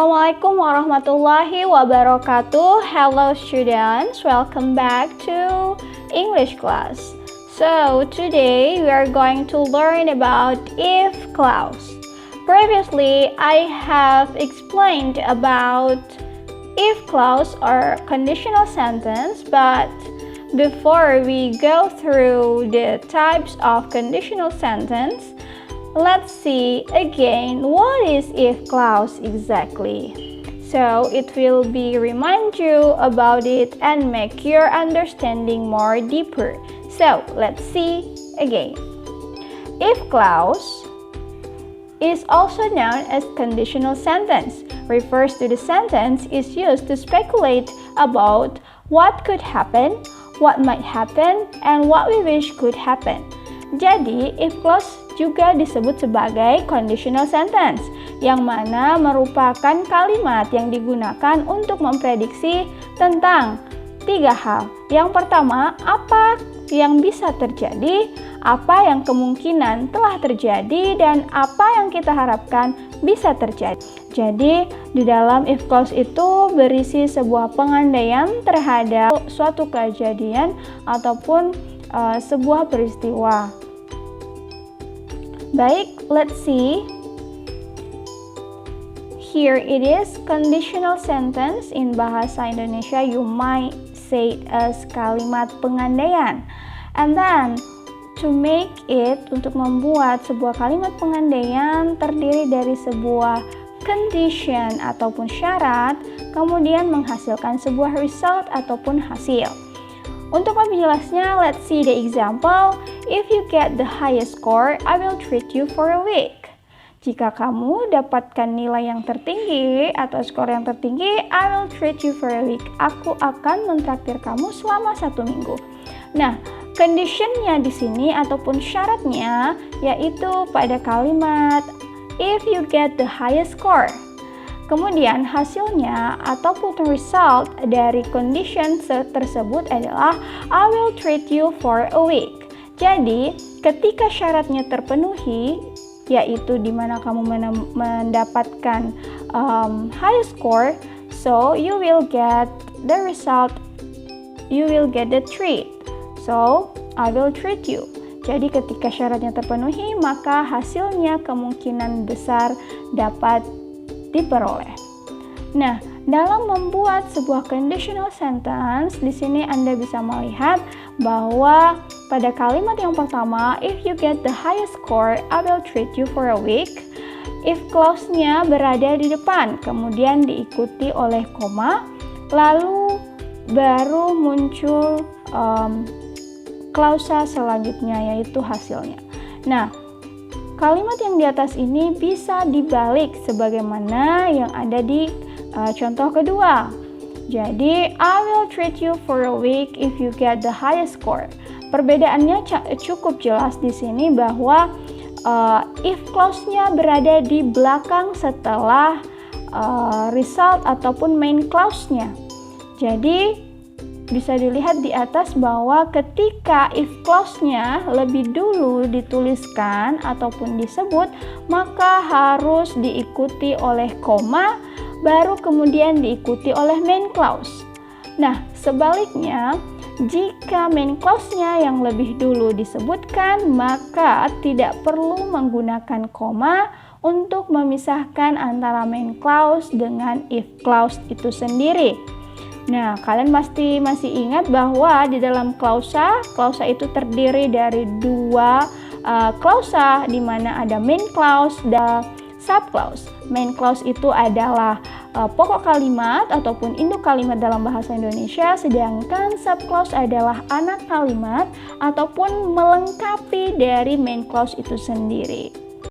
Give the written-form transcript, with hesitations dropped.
Assalamualaikum warahmatullahi wabarakatuh. Hello students, welcome back to English class. So today we are going to learn about if clause. Previously I have explained about if clause or conditional sentence, but before we go through the types of conditional sentence, let's see again what is if clause exactly. So it will be remind you about it and make your understanding more deeper. So let's see again. If clause is also known as conditional sentence, refers to the sentence is used to speculate about what could happen, what might happen, and what we wish could happen. Jadi, if clause juga disebut sebagai conditional sentence, yang mana merupakan kalimat yang digunakan untuk memprediksi tentang tiga hal. Yang pertama, apa yang bisa terjadi, apa yang kemungkinan telah terjadi, dan apa yang kita harapkan bisa terjadi. Jadi, di dalam if clause itu berisi sebuah pengandaian terhadap suatu kejadian ataupun sebuah peristiwa. Baik, let's see. Here it is, conditional sentence. In bahasa Indonesia, you might say it as kalimat pengandaian. And then, to make it, untuk membuat sebuah kalimat pengandaian terdiri dari sebuah condition ataupun syarat, kemudian menghasilkan sebuah result ataupun hasil. Untuk lebih jelasnya, let's see the example. If you get the highest score, I will treat you for a week. Jika kamu dapatkan nilai yang tertinggi atau skor yang tertinggi, I will treat you for a week. Aku akan mentraktir kamu selama 1 minggu. Nah, conditionnya di sini ataupun syaratnya yaitu pada kalimat if you get the highest score. Kemudian hasilnya ataupun result dari condition tersebut adalah I will treat you for a week. Jadi, ketika syaratnya terpenuhi, yaitu di mana kamu mendapatkan high score, so you will get the result, you will get the treat. So, I will treat you. Jadi, ketika syaratnya terpenuhi, maka hasilnya kemungkinan besar dapat diperoleh. Nah, dalam membuat sebuah conditional sentence, di sini Anda bisa melihat bahwa pada kalimat yang pertama, if you get the highest score, I will treat you for a week. If clause-nya berada di depan, kemudian diikuti oleh koma, lalu baru muncul klausa selanjutnya, yaitu hasilnya. Nah, kalimat yang di atas ini bisa dibalik sebagaimana yang ada di contoh kedua. Jadi, I will treat you for a week if you get the highest score. Perbedaannya cukup jelas di sini bahwa if clause-nya berada di belakang setelah result ataupun main clause-nya. Jadi, bisa dilihat di atas bahwa ketika if clause-nya lebih dulu dituliskan ataupun disebut, maka harus diikuti oleh koma, baru kemudian diikuti oleh main clause. Nah, sebaliknya, jika main clause-nya yang lebih dulu disebutkan, maka tidak perlu menggunakan koma untuk memisahkan antara main clause dengan if clause itu sendiri. Nah, kalian pasti masih ingat bahwa di dalam klausa itu terdiri dari dua klausa, di mana ada main clause dan sub clause. Main clause itu adalah pokok kalimat ataupun induk kalimat dalam bahasa Indonesia, sedangkan sub clause adalah anak kalimat ataupun melengkapi dari main clause itu sendiri.